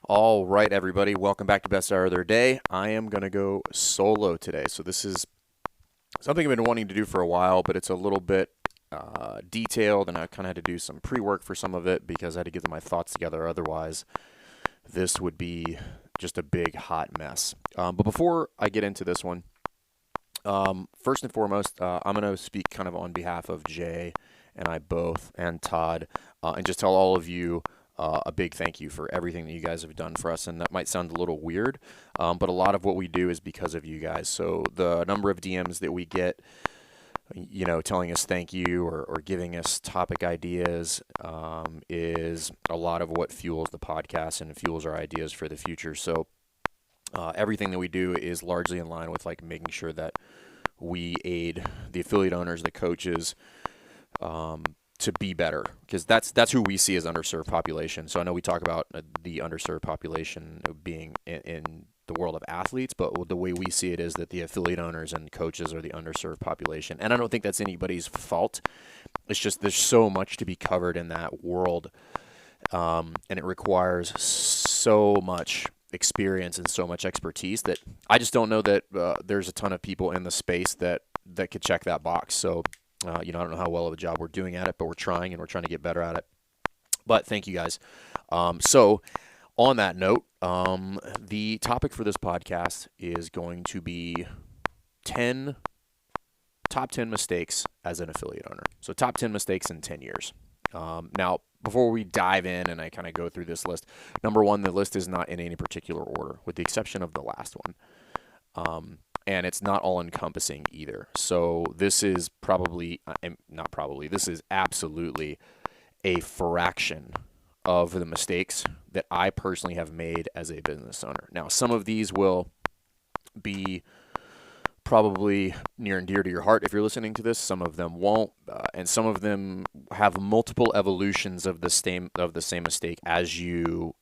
All right, everybody, welcome back to Best Hour of Their Day. I am going to go solo today. So, this is something I've been wanting to do for a while, but it's a little bit detailed, and I kind of had to do some pre work for some of it because I had to get my thoughts together. Otherwise, this would be just a big, hot mess. But before I get into this one, first and foremost, I'm going to speak kind of on behalf of Jay and I both, and Todd, and just tell all of you a big thank you for everything that you guys have done for us. And that might sound a little weird, but a lot of what we do is because of you guys. So the number of DMs that we get, telling us thank you or giving us topic ideas is a lot of what fuels the podcast and fuels our ideas for the future. So everything that we do is largely in line with like making sure that we aid the affiliate owners, the coaches, to be better, because that's who we see as underserved population. So I know we talk about the underserved population being in the world of athletes, but the way we see it is that the affiliate owners and coaches are the underserved population. And I don't think that's anybody's fault. It's just there's so much to be covered in that world, and it requires so much experience and so much expertise that I just don't know that there's a ton of people in the space that could check that box. So I don't know how well of a job we're doing at it, but we're trying, and we're trying to get better at it. But thank you guys. So on that note, the topic for this podcast is going to be 10 top 10 mistakes as an affiliate owner. So top 10 mistakes in 10 years. Now, before we dive in and I kind of go through this list, number one, the list is not in any particular order, with the exception of the last one. And it's not all encompassing either. So this is this is absolutely a fraction of the mistakes that I personally have made as a business owner. Now, some of these will be probably near and dear to your heart if you're listening to this. Some of them won't, and some of them have multiple evolutions of the same mistake as you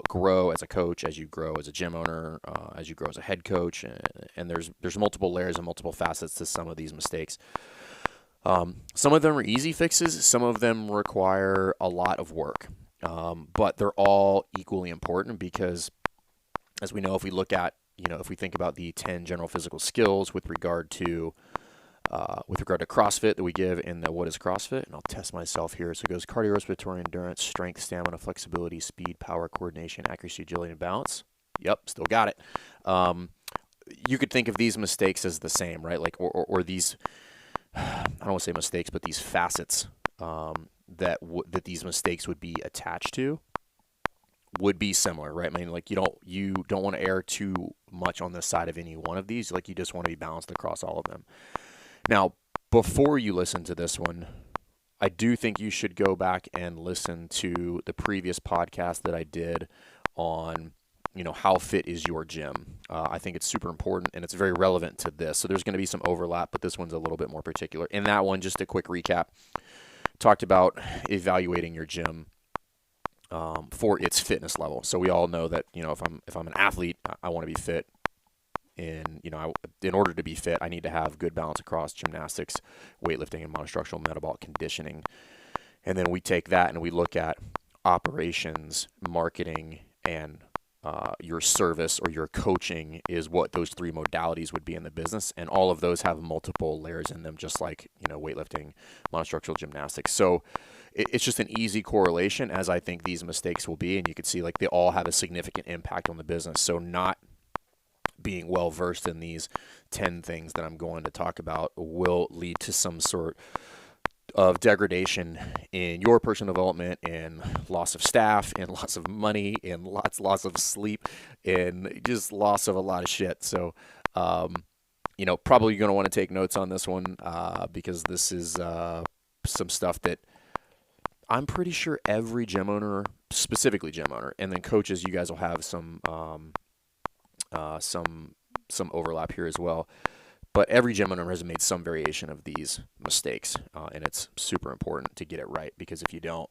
grow as a coach, as you grow as a gym owner, as you grow as a head coach, and there's multiple layers and multiple facets to some of these mistakes. Some of them are easy fixes. Some of them require a lot of work, but they're all equally important because, as we know, if we think about the 10 general physical skills with regard to CrossFit that we give in the What is CrossFit, and I'll test myself here. So it goes cardiorespiratory endurance, strength, stamina, flexibility, speed, power, coordination, accuracy, agility, and balance. Yep, still got it. You could think of these mistakes as the same, right? Like, or these, I don't want to say mistakes, but these facets that these mistakes would be attached to would be similar, right? I mean, like you don't want to err too much on the side of any one of these. Like you just want to be balanced across all of them. Now, before you listen to this one, I do think you should go back and listen to the previous podcast that I did on, how fit is your gym. I think it's super important and it's very relevant to this. So there's going to be some overlap, but this one's a little bit more particular. In that one, just a quick recap, talked about evaluating your gym for its fitness level. So we all know that, if I'm an athlete, I want to be fit. In order to be fit, I need to have good balance across gymnastics, weightlifting, and monostructural metabolic conditioning. And then we take that and we look at operations, marketing, and your service or your coaching is what those three modalities would be in the business. And all of those have multiple layers in them, just like, weightlifting, monostructural gymnastics. So it's just an easy correlation, as I think these mistakes will be. And you can see like they all have a significant impact on the business. So not being well versed in these 10 things that I'm going to talk about will lead to some sort of degradation in your personal development, and loss of staff, and loss of money, and loss of sleep, and just loss of a lot of shit. So, probably going to want to take notes on this one because this is some stuff that I'm pretty sure every gym owner, specifically gym owner, and then coaches, you guys will have some overlap here as well. But every gym owner has made some variation of these mistakes, and it's super important to get it right, because if you don't,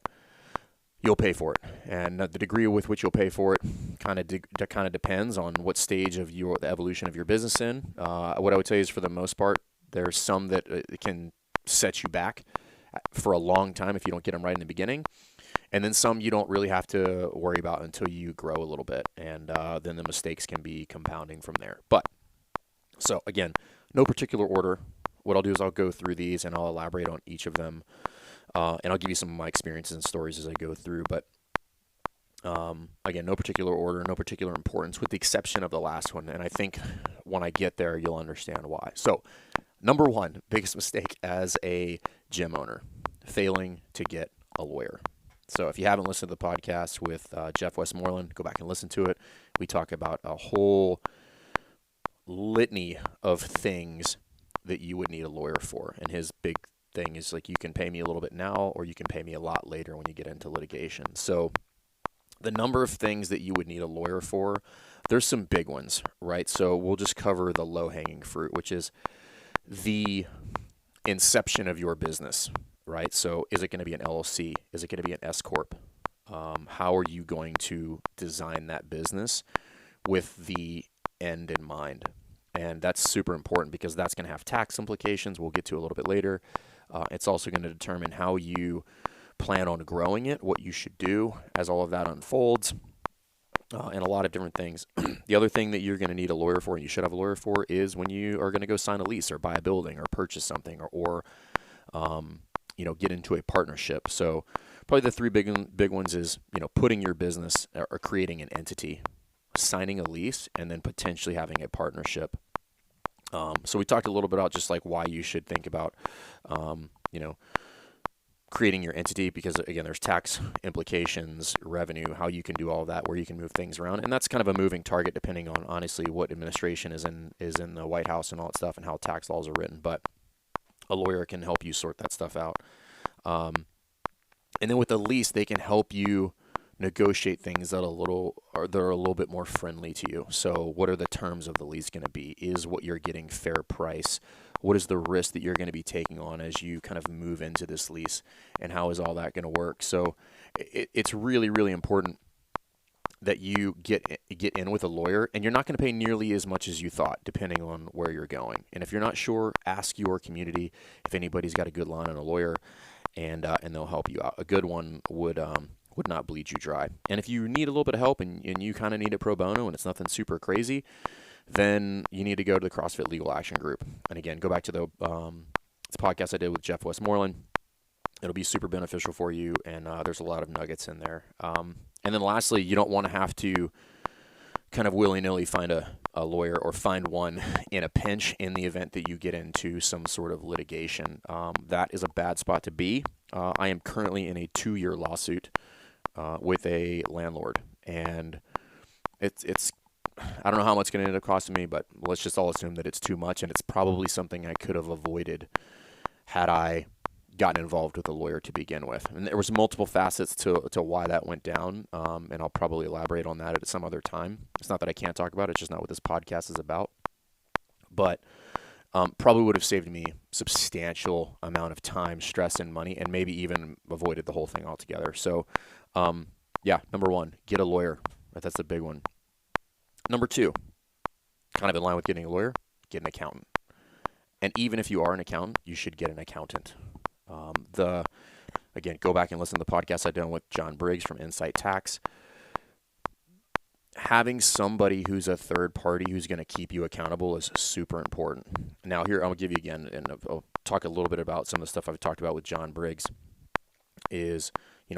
you'll pay for it. And the degree with which you'll pay for it kind of depends on what stage of the evolution of your business in. What I would say is, for the most part, there's some that can set you back for a long time if you don't get them right in the beginning. And then some you don't really have to worry about until you grow a little bit, and then the mistakes can be compounding from there. But so again, no particular order. What I'll do is I'll go through these and I'll elaborate on each of them, and I'll give you some of my experiences and stories as I go through. But again, no particular order, no particular importance, with the exception of the last one. And I think when I get there, you'll understand why. So, number one, biggest mistake as a gym owner, failing to get a lawyer. So if you haven't listened to the podcast with Jeff Westmoreland, go back and listen to it. We talk about a whole litany of things that you would need a lawyer for. And his big thing is like, you can pay me a little bit now, or you can pay me a lot later when you get into litigation. So the number of things that you would need a lawyer for, there's some big ones, right? So we'll just cover the low-hanging fruit, which is the inception of your business, right? So is it going to be an LLC? Is it going to be an S Corp? How are you going to design that business with the end in mind? And that's super important because that's going to have tax implications we'll get to a little bit later. It's also going to determine how you plan on growing it, what you should do as all of that unfolds, and a lot of different things. The other thing that you're going to need a lawyer for, and you should have a lawyer for, is when you are going to go sign a lease or buy a building or purchase something, or get into a partnership. So probably the three big ones is, putting your business or creating an entity, signing a lease, and then potentially having a partnership. So we talked a little bit about just like why you should think about, creating your entity, because again, there's tax implications, revenue, how you can do all of that, where you can move things around. And that's kind of a moving target depending on honestly what administration is in the White House and all that stuff and how tax laws are written. But a lawyer can help you sort that stuff out. And then with the lease, they can help you negotiate things that are a little bit more friendly to you. So what are the terms of the lease going to be? Is what you're getting fair price? What is the risk that you're going to be taking on as you kind of move into this lease? And how is all that going to work? So it's really, really important that you get in with a lawyer, and you're not going to pay nearly as much as you thought, depending on where you're going. And if you're not sure, ask your community if anybody's got a good line on a lawyer, and they'll help you out. A good one would not bleed you dry. And if you need a little bit of help and you kind of need it pro bono and it's nothing super crazy, then you need to go to the CrossFit Legal Action Group. And again, go back to the podcast I did with Jeff Westmoreland. It'll be super beneficial for you, and there's a lot of nuggets in there. And then lastly, you don't want to have to kind of willy-nilly find a lawyer or find one in a pinch in the event that you get into some sort of litigation. That is a bad spot to be. I am currently in a 2-year lawsuit with a landlord, and it's I don't know how much it's going to end up costing me, but let's just all assume that it's too much, and it's probably something I could have avoided had I gotten involved with a lawyer to begin with. And there was multiple facets to why that went down, and I'll probably elaborate on that at some other time. It's not that I can't talk about it, it's just not what this podcast is about. But probably would have saved me substantial amount of time, stress, and money, and maybe even avoided the whole thing altogether. So, number one, get a lawyer. That's a big one. Number two, kind of in line with getting a lawyer, get an accountant. And even if you are an accountant, you should get an accountant. Again, go back and listen to the podcast I did with John Briggs from Insight Tax. Having somebody who's a third party who's going to keep you accountable is super important. Now here, I'll give you again, and I'll talk a little bit about some of the stuff I've talked about with John Briggs, is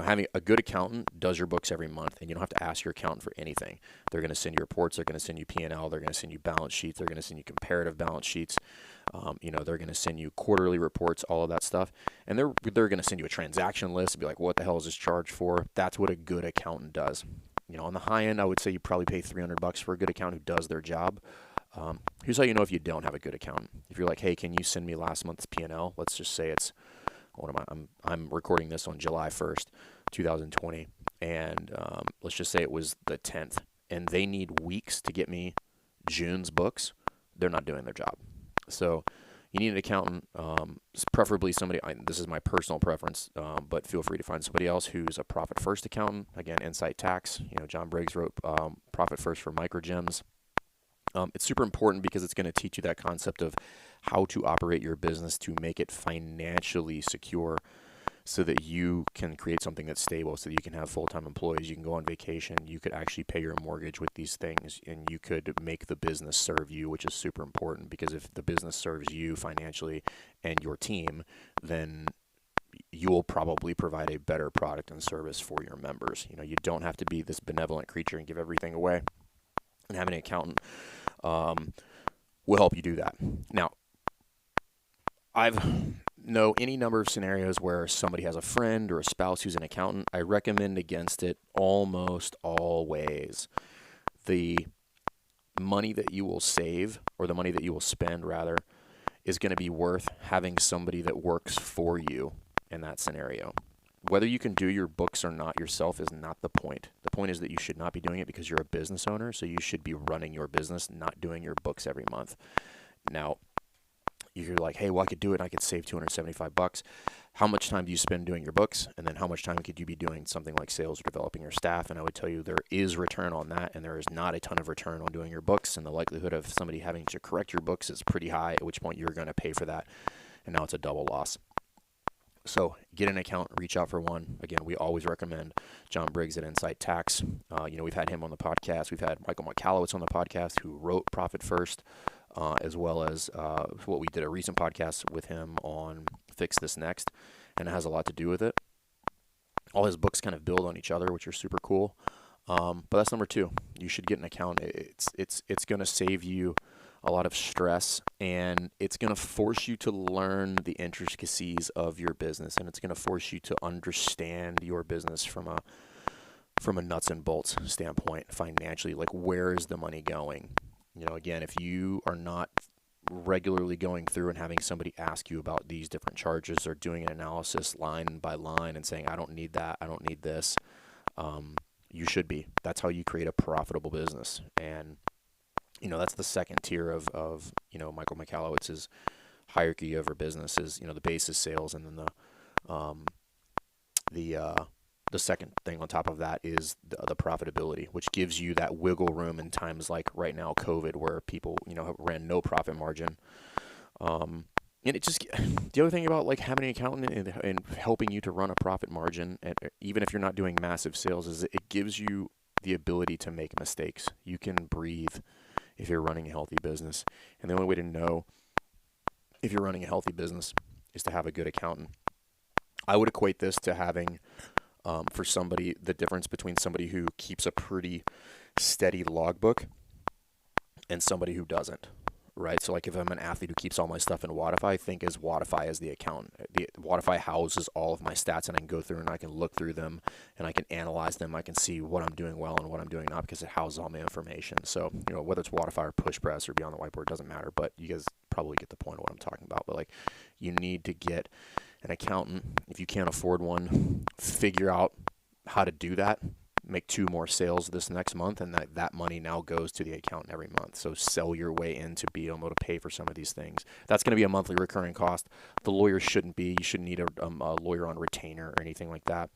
having a good accountant does your books every month, and you don't have to ask your accountant for anything. They're going to send you reports, they're going to send you P&L, they're going to send you balance sheets, they're going to send you comparative balance sheets, they're going to send you quarterly reports, all of that stuff, and they're going to send you a transaction list and be like, what the hell is this charged for? That's what a good accountant does. On the high end, I would say you probably pay $300 for a good accountant who does their job. Here's how you know if you don't have a good accountant. If you're like, hey, can you send me last month's P&L? Let's just say it's, I'm recording this on July 1st, 2020, and let's just say it was the 10th, and they need weeks to get me June's books. They're not doing their job. So you need an accountant, preferably somebody, this is my personal preference, but feel free to find somebody else who's a Profit First accountant. Again, Insight Tax, John Briggs wrote Profit First for microgyms. It's super important because it's going to teach you that concept of how to operate your business to make it financially secure, so that you can create something that's stable, so that you can have full-time employees, you can go on vacation, you could actually pay your mortgage with these things, and you could make the business serve you, which is super important, because if the business serves you financially and your team, then you will probably provide a better product and service for your members. You don't have to be this benevolent creature and give everything away, and having an accountant will help you do that. Now, I've know any number of scenarios where somebody has a friend or a spouse who's an accountant. I recommend against it almost always. The money that you will save, or the money that you will spend rather, is going to be worth having somebody that works for you in that scenario. Whether you can do your books or not yourself is not the point. The point is that you should not be doing it because you're a business owner, so you should be running your business, not doing your books every month. Now, you're like, hey, well, I could do it and I could save $275. How much time do you spend doing your books? And then how much time could you be doing something like sales or developing your staff? And I would tell you there is return on that, and there is not a ton of return on doing your books. And the likelihood of somebody having to correct your books is pretty high, at which point you're going to pay for that. And now it's a double loss. So get an accountant, reach out for one. Again, we always recommend John Briggs at Insight Tax. We've had him on the podcast. We've had Michael Michalowicz on the podcast, who wrote Profit First, as well as what we did a recent podcast with him on Fix This Next, and it has a lot to do with it. All his books kind of build on each other, which are super cool. But that's number two. You should get an accountant. It's going to save you a lot of stress, and it's going to force you to learn the intricacies of your business, and it's going to force you to understand your business from a nuts and bolts standpoint financially. Like, where is the money going? Again, if you are not regularly going through and having somebody ask you about these different charges, or doing an analysis line by line and saying, I don't need that, I don't need this, you should be. That's how you create a profitable business. And that's the second tier of Michael Michalowicz's hierarchy over business is, the base is sales, and then the second thing on top of that is the profitability, which gives you that wiggle room in times like right now, COVID, where people, ran no profit margin. And it just, the other thing about like having an accountant and helping you to run a profit margin, and even if you're not doing massive sales, is it gives you the ability to make mistakes. You can breathe if you're running a healthy business. And the only way to know if you're running a healthy business is to have a good accountant. I would equate this to having, for somebody, the difference between somebody who keeps a pretty steady logbook and somebody who doesn't, right? So like if I'm an athlete who keeps all my stuff in Wodify, think as Wodify as the accountant. The Wodify houses all of my stats, and I can go through and I can look through them and I can analyze them. I can see what I'm doing well and what I'm doing not, because it houses all my information. So, whether it's Wodify or Push Press or Beyond the Whiteboard, doesn't matter, but you guys probably get the point of what I'm talking about. But like, you need to get an accountant. If you can't afford one, figure out how to do that. Make 2 more sales this next month, and that money now goes to the accountant every month. So sell your way into being able to pay for some of these things. That's going to be a monthly recurring cost. The lawyer shouldn't be. You shouldn't need a lawyer on retainer or anything like that.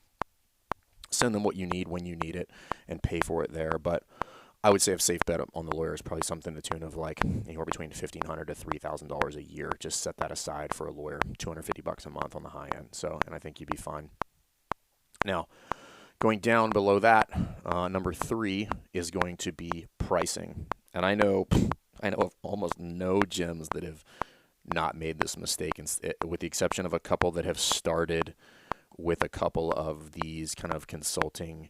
Send them what you need when you need it and pay for it there. But I would say a safe bet on the lawyer is probably something to the tune of like anywhere between $1,500 to $3,000 a year. Just set that aside for a lawyer. $250 a month on the high end. So, and I think you'd be fine. Now, going down below that, number 3 is going to be pricing. And I know of almost no gyms that have not made this mistake, with the exception of a couple that have started with a couple of these kind of consulting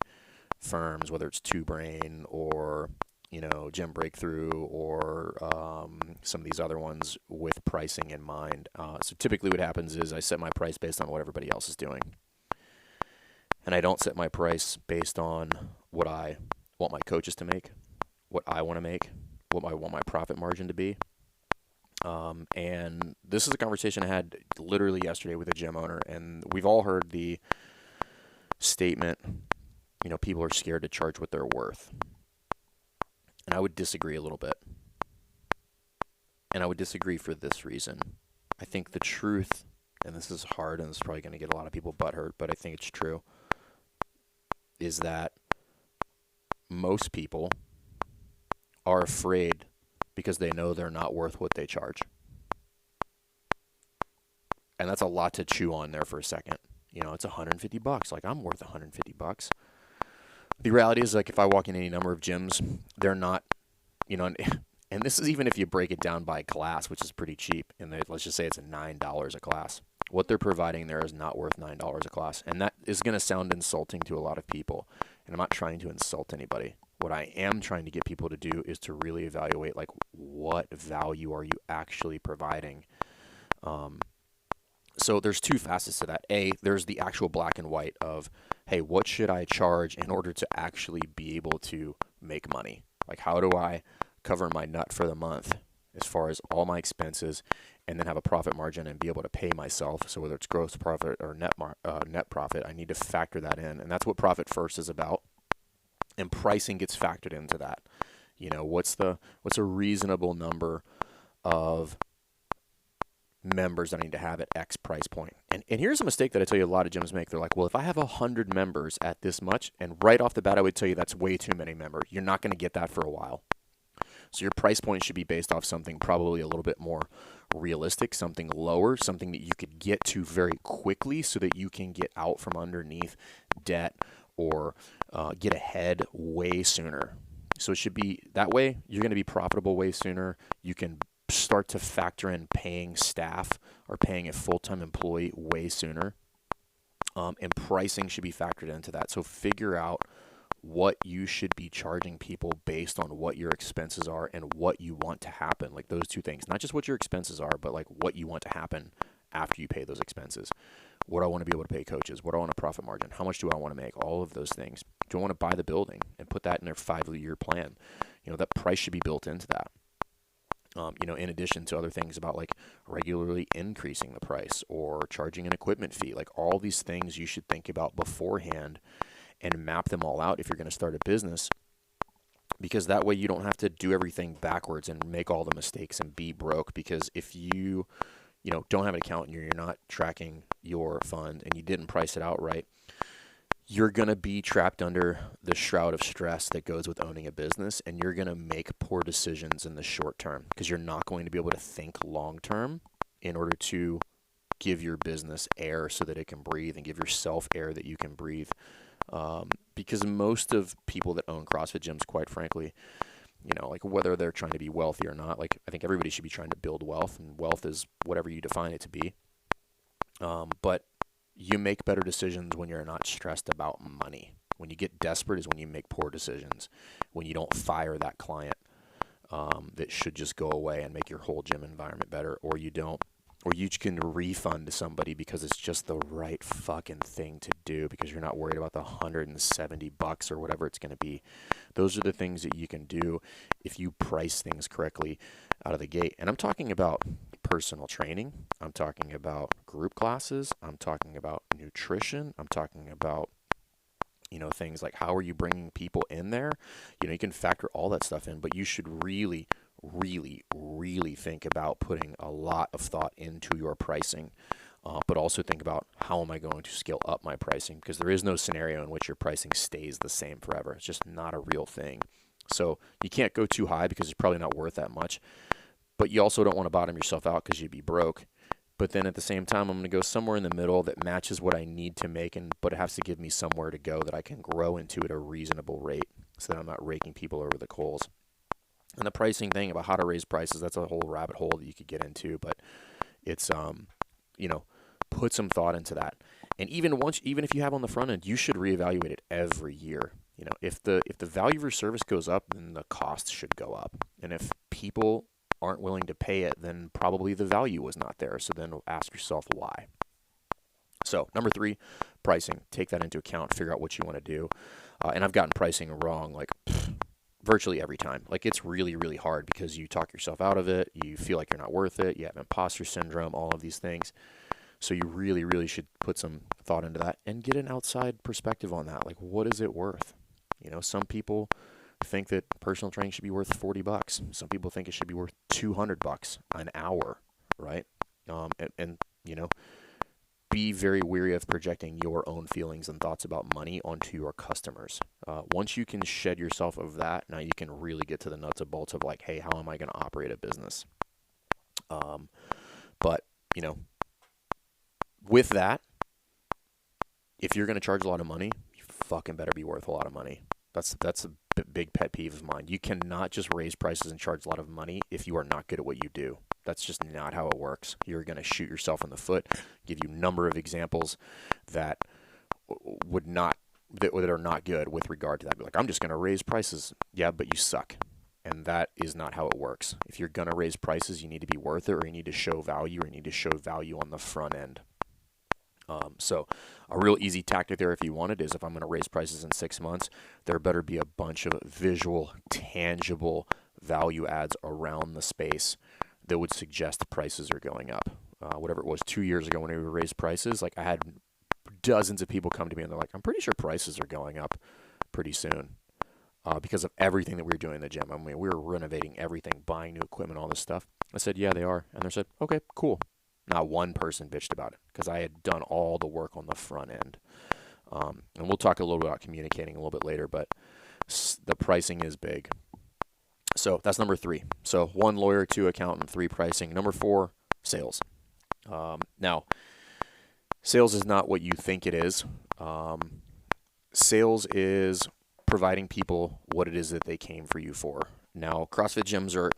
firms, whether it's Two Brain or Gym Breakthrough or some of these other ones with pricing in mind. So typically what happens is I set my price based on what everybody else is doing. And I don't set my price based on what I want my coaches to make, what I want to make, what I want my profit margin to be. And this is a conversation I had literally yesterday with a gym owner, and we've all heard the statement, people are scared to charge what they're worth. And I would disagree a little bit. And I would disagree for this reason. I think the truth, and this is hard and it's probably going to get a lot of people butthurt, but I think it's true, is that most people are afraid because they know they're not worth what they charge. And that's a lot to chew on there for a second. it's $150. Like, I'm worth $150. The reality is, like, if I walk in any number of gyms, they're not, and this is even if you break it down by class, which is pretty cheap, and let's just say it's $9 a class. What they're providing there is not worth $9 a class, and that is going to sound insulting to a lot of people, and I'm not trying to insult anybody. What I am trying to get people to do is to really evaluate, like, what value are you actually providing? So there's two facets to that. A, there's the actual black and white of, hey, what should I charge in order to actually be able to make money? Like, how do I cover my nut for the month as far as all my expenses, and then have a profit margin and be able to pay myself? So whether it's gross profit or net profit, I need to factor that in, and that's what Profit First is about. And pricing gets factored into that. What's a reasonable number of members that I need to have at X price point? And here's a mistake that I tell you a lot of gyms make. They're like, well, if I have 100 members at this much, and right off the bat I would tell you that's way too many members. You're not going to get that for a while. So your price point should be based off something probably a little bit more realistic, something lower, something that you could get to very quickly so that you can get out from underneath debt or get ahead way sooner. So it should be that way. You're going to be profitable way sooner. You can start to factor in paying staff or paying a full-time employee way sooner. And pricing should be factored into that. So figure out what you should be charging people based on what your expenses are and what you want to happen. Like, those two things, not just what your expenses are, but like what you want to happen after you pay those expenses. What do I want to be able to pay coaches? What do I want a profit margin? How much do I want to make? All of those things. Do I want to buy the building and put that in their 5-year plan? That price should be built into that. In addition to other things about like regularly increasing the price or charging an equipment fee. Like, all these things you should think about beforehand and map them all out if you're going to start a business, because that way you don't have to do everything backwards and make all the mistakes and be broke. Because if you don't have an accountant, you're not tracking your fund, and you didn't price it out right, you're going to be trapped under the shroud of stress that goes with owning a business, and you're going to make poor decisions in the short term because you're not going to be able to think long term in order to give your business air so that it can breathe, and give yourself air that you can breathe. Because most of people that own CrossFit gyms, quite frankly, like, whether they're trying to be wealthy or not, like, I think everybody should be trying to build wealth, and wealth is whatever you define it to be. But you make better decisions when you're not stressed about money. When you get desperate is when you make poor decisions. When you don't fire that client that should just go away and make your whole gym environment better, or you don't. Or you can refund to somebody because it's just the right fucking thing to do, because you're not worried about the $170 or whatever it's going to be. Those are the things that you can do if you price things correctly out of the gate. And I'm talking about personal training. I'm talking about group classes. I'm talking about nutrition. I'm talking about, things like, how are you bringing people in there? You can factor all that stuff in, but you should really, really, really think about putting a lot of thought into your pricing, but also think about, how am I going to scale up my pricing? Because there is no scenario in which your pricing stays the same forever. It's just not a real thing. So you can't go too high because it's probably not worth that much, but you also don't want to bottom yourself out because you'd be broke. But then at the same time, I'm going to go somewhere in the middle that matches what I need to make, but it has to give me somewhere to go that I can grow into at a reasonable rate so that I'm not raking people over the coals. And the pricing thing about how to raise prices, that's a whole rabbit hole that you could get into, but it's, put some thought into that. And even if you have on the front end, you should reevaluate it every year. If the value of your service goes up, then the cost should go up. And if people aren't willing to pay it, then probably the value was not there. So then ask yourself why. So number 3, pricing. Take that into account. Figure out what you want to do. And I've gotten pricing wrong, like, virtually every time. Like, it's really, really hard because you talk yourself out of it. You feel like you're not worth it. You have imposter syndrome, all of these things. So you really, really should put some thought into that and get an outside perspective on that. Like, what is it worth? Some people think that personal training should be worth $40. Some people think it should be worth $200 an hour, right? And be very wary of projecting your own feelings and thoughts about money onto your customers. Once you can shed yourself of that, now you can really get to the nuts and bolts of, like, hey, how am I going to operate a business? But with that, if you're going to charge a lot of money, you fucking better be worth a lot of money. That's a big pet peeve of mine. You cannot just raise prices and charge a lot of money if you are not good at what you do. That's just not how it works. You're going to shoot yourself in the foot. Give you a number of examples that would not that are not good with regard to that. Be like, I'm just going to raise prices. Yeah, but you suck. And that is not how it works. If you're going to raise prices, you need to be worth it, or you need to show value, or you need to show value on the front end. So a real easy tactic there, if you want it, is if I'm going to raise prices in 6 months, there better be a bunch of visual, tangible value adds around the space that would suggest the prices are going up. Whatever it was 2 years ago when we raised prices, like I had dozens of people come to me and they're like, I'm pretty sure prices are going up pretty soon because of everything that we were doing in the gym. I mean, we were renovating everything, buying new equipment, all this stuff. I said, yeah, they are. And they said, okay, cool. Not one person bitched about it because I had done all the work on the front end. And we'll talk a little bit about communicating a little bit later, but the pricing is big. So that's number 3. So 1, lawyer, 2, accountant, 3, pricing. Number 4, sales. Now, sales is not what you think it is. Sales is providing people what it is that they came for you for. Now, CrossFit gyms are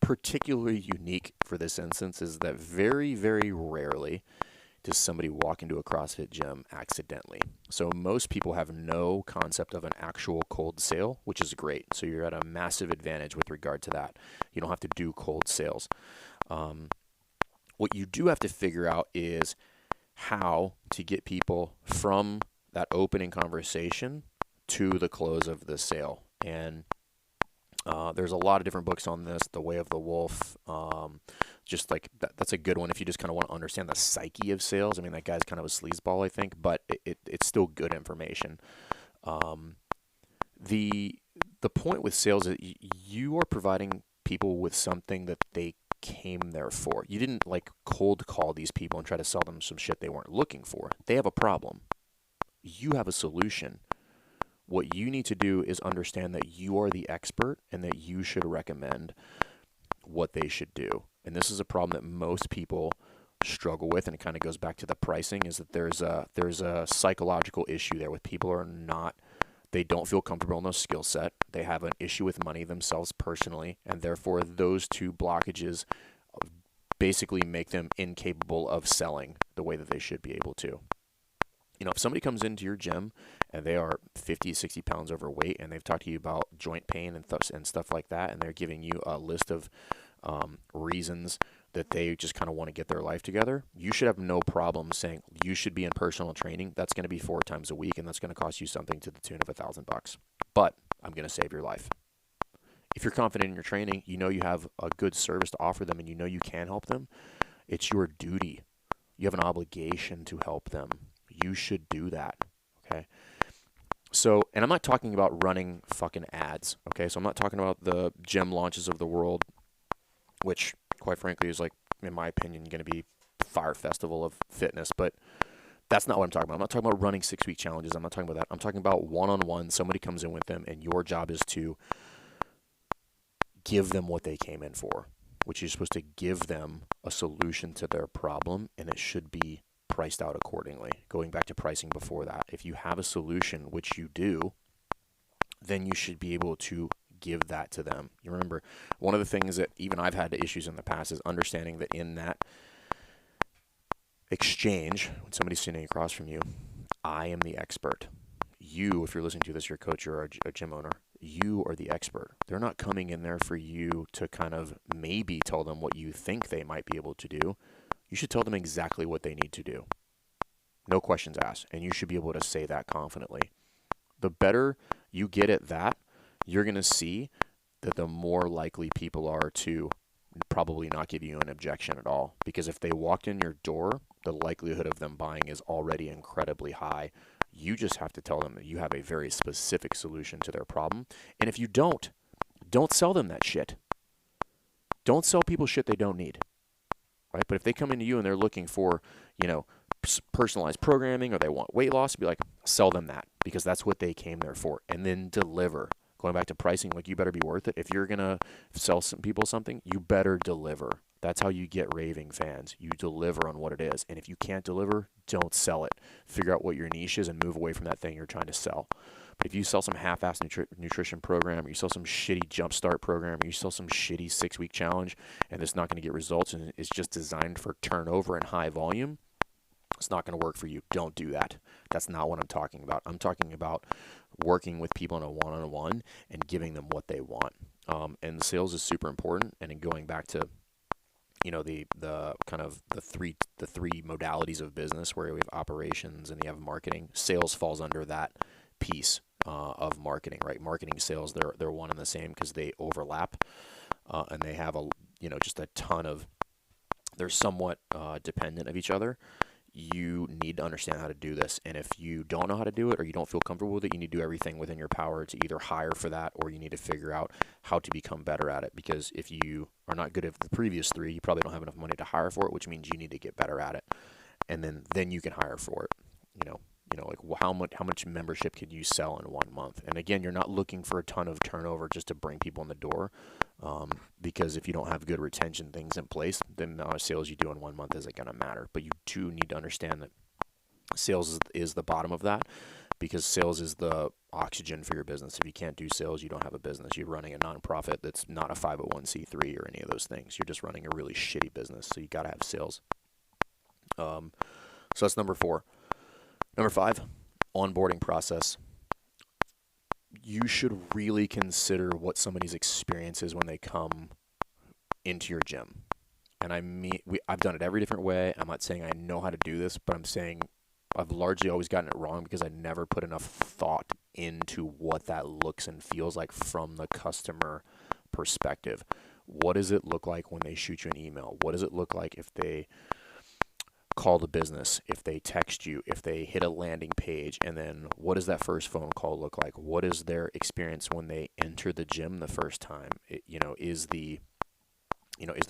particularly unique for this instance, is that very, very rarely does somebody walk into a CrossFit gym accidentally. So most people have no concept of an actual cold sale, which is great. So you're at a massive advantage with regard to that. You don't have to do cold sales. What you do have to figure out is how to get people from that opening conversation to the close of the sale. And there's a lot of different books on this. The Way of the Wolf, just like that's a good one if you just kind of want to understand the psyche of sales. I mean, that guy's kind of a sleazeball, I think, but it's still good information. The point with sales is you are providing people with something that they came there for. You didn't like cold call these people and try to sell them some shit they weren't looking for. They have a problem. You have a solution. What you need to do is understand that you are the expert and that you should recommend what they should do. And this is a problem that most people struggle with, and it kind of goes back to the pricing, is that there's a psychological issue there with people they don't feel comfortable in their skill set. They have an issue with money themselves personally, and therefore those two blockages basically make them incapable of selling the way that they should be able to. You know, if somebody comes into your gym and they are 50, 60 pounds overweight and they've talked to you about joint pain and stuff like that, and they're giving you a list of reasons that they just kind of want to get their life together, you should have no problem saying you should be in personal training. That's going to be 4 times a week, and that's going to cost you something to the tune of $1,000. But I'm going to save your life. If you're confident in your training, you know you have a good service to offer them, and you know you can help them, it's your duty. You have an obligation to help them. You should do that, okay? So, and I'm not talking about running fucking ads, okay? So I'm not talking about the gym launches of the world, which, quite frankly, is like, in my opinion, going to be Fire Festival of fitness, but that's not what I'm talking about. I'm not talking about running 6-week challenges. I'm not talking about that. I'm talking about one-on-one. Somebody comes in with them, and your job is to give them what they came in for, which you're supposed to give them a solution to their problem, and it should be priced out accordingly. Going back to pricing before that, if you have a solution, which you do, then you should be able to give that to them. You remember, one of the things that even I've had issues in the past is understanding that in that exchange, when somebody's sitting across from you, I am the expert. You, if you're listening to this, you're a coach or a gym owner, you are the expert. They're not coming in there for you to kind of maybe tell them what you think they might be able to do. You should tell them exactly what they need to do. No questions asked. And you should be able to say that confidently. The better you get at that, you're going to see that the more likely people are to probably not give you an objection at all. Because if they walked in your door, the likelihood of them buying is already incredibly high. You just have to tell them that you have a very specific solution to their problem. And if you don't sell them that shit. Don't sell people shit they don't need. Right? But if they come into you and they're looking for, personalized programming, or they want weight loss, be like, sell them that, because that's what they came there for. And then deliver. Going back to pricing, like, you better be worth it. If you're going to sell some people something, you better deliver. That's how you get raving fans. You deliver on what it is. And if you can't deliver, don't sell it. Figure out what your niche is and move away from that thing you're trying to sell. But if you sell some half-assed nutrition program, or you sell some shitty jumpstart program, or you sell some shitty 6-week challenge, and it's not going to get results and it's just designed for turnover and high volume, it's not going to work for you. Don't do that. That's not what I'm talking about. I'm talking about working with people in a one-on-one and giving them what they want. And sales is super important. And in going back to, the kind of the three modalities of business, where we have operations and you have marketing, sales falls under that piece of marketing, right? Marketing, sales, they're one and the same because they overlap, and they have just a ton of, they're somewhat dependent of each other. You need to understand how to do this. And if you don't know how to do it, or you don't feel comfortable with it, you need to do everything within your power to either hire for that, or you need to figure out how to become better at it. Because if you are not good at the previous three, you probably don't have enough money to hire for it, which means you need to get better at it. And then you can hire for it. Like how much membership could you sell in 1 month? And again, you're not looking for a ton of turnover just to bring people in the door, because if you don't have good retention things in place, then the amount of sales you do in 1 month isn't going to matter. But you do need to understand that sales is the bottom of that, because sales is the oxygen for your business. If you can't do sales, you don't have a business. You're running a nonprofit that's not a 501c3 or any of those things. You're just running a really shitty business. So you got to have sales. So that's number 4. Number 5, onboarding process. You should really consider what somebody's experience is when they come into your gym. And I've done it every different way. I'm not saying I know how to do this, but I'm saying I've largely always gotten it wrong because I never put enough thought into what that looks and feels like from the customer perspective. What does it look like when they shoot you an email? What does it look like if they call the business, if they text you, if they hit a landing page, and then what does that first phone call look like? What is their experience when they enter the gym the first time? Is the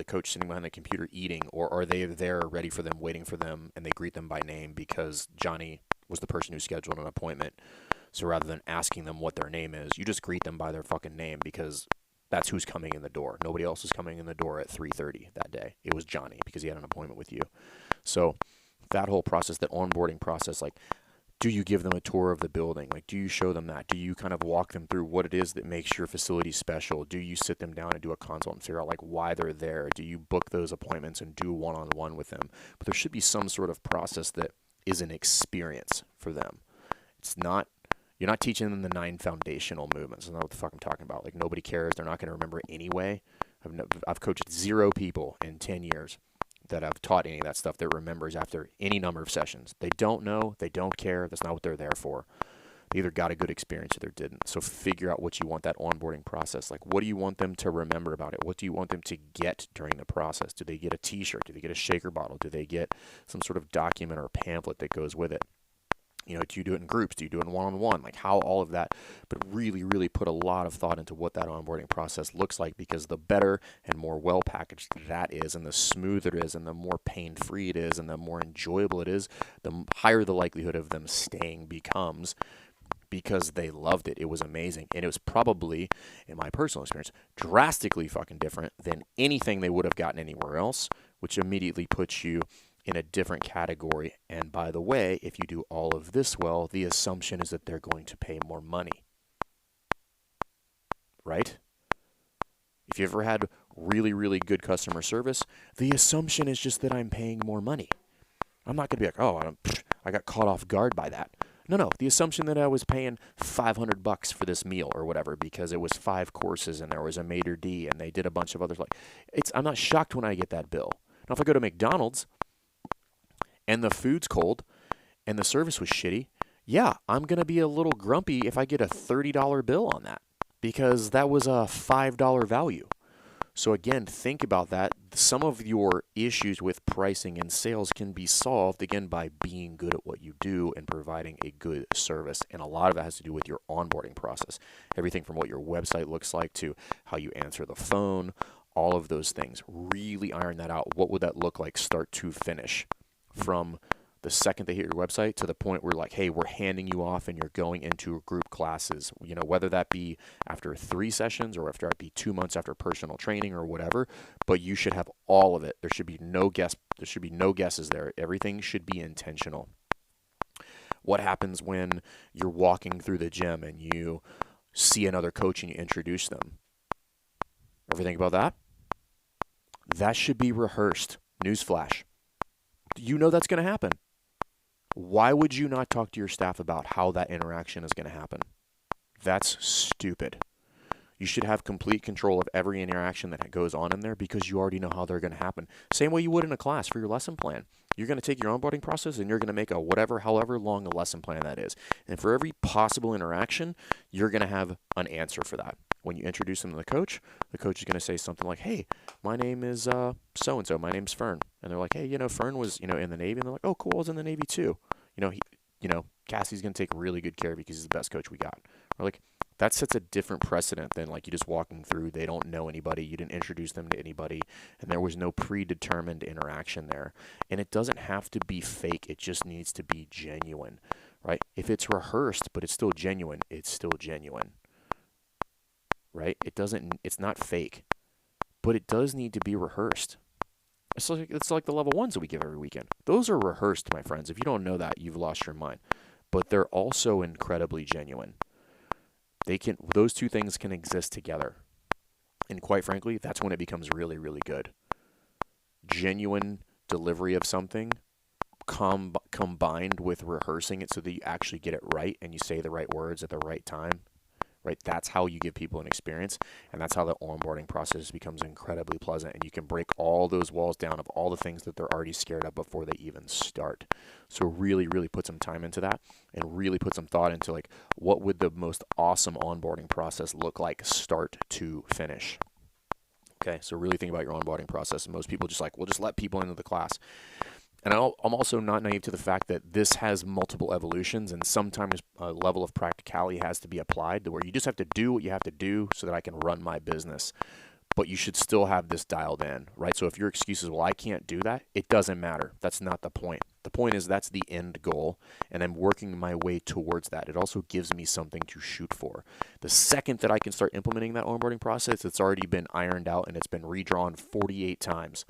coach sitting behind the computer eating, or are they there ready for them, waiting for them, and they greet them by name because Johnny was the person who scheduled an appointment? So rather than asking them what their name is, you just greet them by their fucking name because that's who's coming in the door. Nobody else is coming in the door at 3:30 that day. It was Johnny because he had an appointment with you. So that whole process, that onboarding process, like, do you give them a tour of the building? Like, do you show them that? Do you kind of walk them through what it is that makes your facility special? Do you sit them down and do a consult and figure out like why they're there? Do you book those appointments and do one-on-one with them? But there should be some sort of process that is an experience for them. You're not teaching them the 9 foundational movements. That's not what the fuck I'm talking about. Like, nobody cares. They're not going to remember anyway. I've coached 0 people in 10 years that I've taught any of that stuff that remembers after any number of sessions. They don't know. They don't care. That's not what they're there for. They either got a good experience or they didn't. So figure out what you want that onboarding process. Like, what do you want them to remember about it? What do you want them to get during the process? Do they get a t-shirt? Do they get a shaker bottle? Do they get some sort of document or pamphlet that goes with it? Do you do it in groups? Do you do it in one-on-one? Like, how all of that, but really, really put a lot of thought into what that onboarding process looks like, because the better and more well-packaged that is, and the smoother it is, and the more pain-free it is, and the more enjoyable it is, the higher the likelihood of them staying becomes, because they loved it. It was amazing. And it was probably, in my personal experience, drastically fucking different than anything they would have gotten anywhere else, which immediately puts you in a different category. And by the way, if you do all of this well, the assumption is that they're going to pay more money. Right? If you ever had really, really good customer service, the assumption is just that I'm paying more money. I'm not going to be like, oh, I got caught off guard by that. No. The assumption that I was paying $500 for this meal or whatever because it was 5 courses and there was a maitre d' and they did a bunch of others. I'm not shocked when I get that bill. Now, if I go to McDonald's and the food's cold and the service was shitty, yeah, I'm going to be a little grumpy if I get a $30 bill on that because that was a $5 value. So again, think about that. Some of your issues with pricing and sales can be solved, again, by being good at what you do and providing a good service. And a lot of it has to do with your onboarding process. Everything from what your website looks like to how you answer the phone, all of those things. Really iron that out. What would that look like start to finish? From the second they hit your website to the point where like, hey, we're handing you off and you're going into group classes, whether that be after 3 sessions or after it be 2 months after personal training or whatever, but you should have all of it. There should be no guesses there. Everything should be intentional. What happens when you're walking through the gym and you see another coach and you introduce them? Ever think about that? That should be rehearsed. Newsflash. You know that's going to happen. Why would you not talk to your staff about how that interaction is going to happen? That's stupid. You should have complete control of every interaction that goes on in there because you already know how they're going to happen. Same way you would in a class for your lesson plan. You're going to take your onboarding process and you're going to make a however long a lesson plan that is. And for every possible interaction, you're going to have an answer for that. When you introduce them to the coach is going to say something like, hey, my name is so-and-so. My name's Fern. And they're like, hey, Fern was, in the Navy. And they're like, oh, cool, I was in the Navy too. Cassie's going to take really good care of you because he's the best coach we got. We're like, that sets a different precedent than like you just walking through. They don't know anybody. You didn't introduce them to anybody. And there was no predetermined interaction there. And it doesn't have to be fake. It just needs to be genuine, right? If it's rehearsed, but it's still genuine, it's still genuine, right? It's not fake, but it does need to be rehearsed. It's like the level 1s that we give every weekend. Those are rehearsed, my friends. If you don't know that, you've lost your mind. But they're also incredibly genuine. Those two things can exist together. And quite frankly, that's when it becomes really, really good. Genuine delivery of something combined with rehearsing it so that you actually get it right and you say the right words at the right time. Right? That's how you give people an experience, and that's how the onboarding process becomes incredibly pleasant, and you can break all those walls down of all the things that they're already scared of before they even start. So really, really put some time into that and really put some thought into like what would the most awesome onboarding process look like start to finish. Okay, so really think about your onboarding process. And most people just like, we'll just let people into the class. And I'm also not naive to the fact that this has multiple evolutions, and sometimes a level of practicality has to be applied to where you just have to do what you have to do so that I can run my business. But you should still have this dialed in, right? So if your excuse is, well, I can't do that, it doesn't matter. That's not the point. The point is that's the end goal, and I'm working my way towards that. It also gives me something to shoot for. The second that I can start implementing that onboarding process, it's already been ironed out and it's been redrawn 48 times.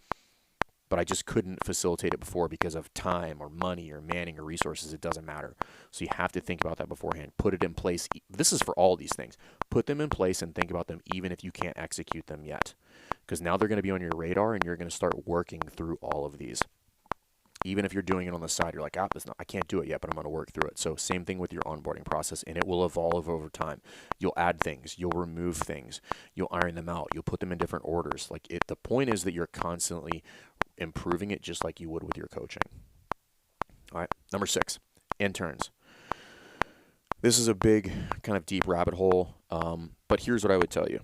But I just couldn't facilitate it before because of time or money or manning or resources. It doesn't matter. So you have to think about that beforehand. Put it in place. This is for all these things. Put them in place and think about them even if you can't execute them yet. Because now they're going to be on your radar and you're going to start working through all of these. Even if you're doing it on the side, you're like, I can't do it yet, but I'm going to work through it. So same thing with your onboarding process, and it will evolve over time. You'll add things. You'll remove things. You'll iron them out. You'll put them in different orders. The point is that you're constantly improving it just like you would with your coaching. All right, number 6, interns. This is a big kind of deep rabbit hole, but here's what I would tell you.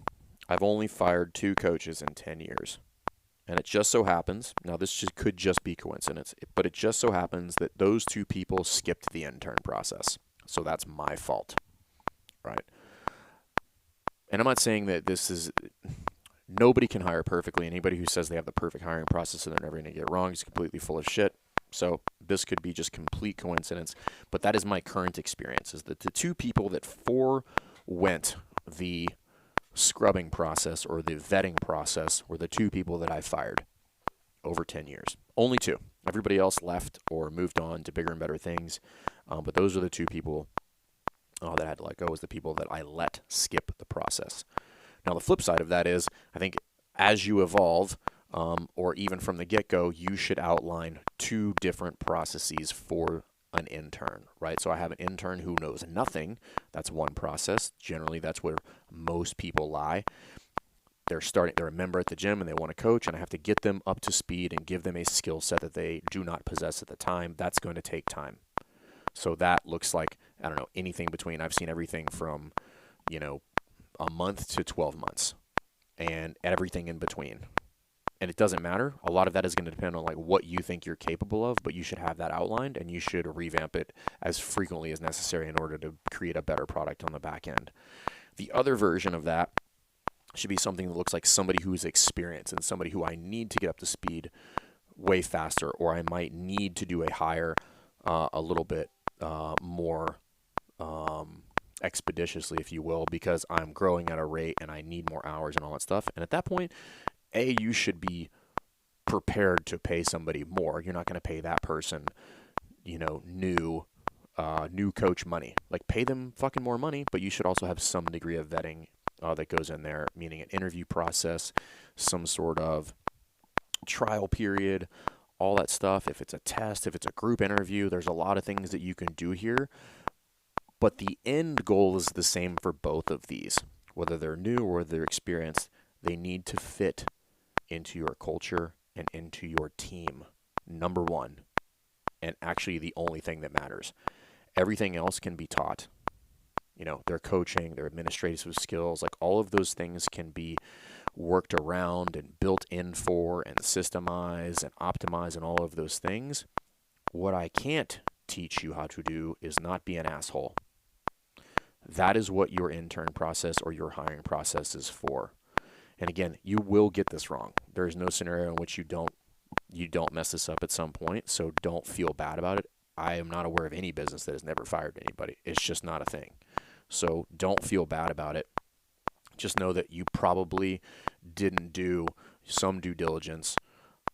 I've only fired 2 coaches in 10 years. And it just so happens, now this could just be coincidence, but it just so happens that those 2 people skipped the intern process. So that's my fault, right? And I'm not saying that nobody can hire perfectly. Anybody who says they have the perfect hiring process and they're never going to get it wrong is completely full of shit. So this could be just complete coincidence. But that is my current experience, is that the 2 people that forewent the scrubbing process or the vetting process were the 2 people that I fired over 10 years. Only 2. Everybody else left or moved on to bigger and better things. But those are the 2 people that I had to let go, was the people that I let skip the process. Now, the flip side of that is, I think as you evolve, or even from the get-go, you should outline 2 different processes for an intern, right? So I have an intern who knows nothing. That's one process. Generally, that's where most people lie. They're a member at the gym and they want to coach, and I have to get them up to speed and give them a skill set that they do not possess at the time. That's going to take time. So that looks like, I don't know, anything between, I've seen everything from, a month to 12 months and everything in between. And it doesn't matter. A lot of that is going to depend on like what you think you're capable of, but you should have that outlined and you should revamp it as frequently as necessary in order to create a better product on the back end. The other version of that should be something that looks like somebody who's experienced and somebody who I need to get up to speed way faster, or I might need to do a hire a little bit more expeditiously, if you will, because I'm growing at a rate and I need more hours and all that stuff. And at that point, you should be prepared to pay somebody more. You're not going to pay that person, new coach money. Like, pay them fucking more money, but you should also have some degree of vetting that goes in there, meaning an interview process, some sort of trial period, all that stuff. If it's a test, if it's a group interview, there's a lot of things that you can do here. But the end goal is the same for both of these. Whether they're new or whether they're experienced, they need to fit into your culture and into your team. Number one, and actually the only thing that matters. Everything else can be taught. Their coaching, their administrative skills, like all of those things can be worked around and built in for and systemized and optimized and all of those things. What I can't teach you how to do is not be an asshole. That is what your intern process or your hiring process is for. And again, you will get this wrong. There is no scenario in which you don't mess this up at some point, so don't feel bad about it. I am not aware of any business that has never fired anybody. It's just not a thing. So don't feel bad about it. Just know that you probably didn't do some due diligence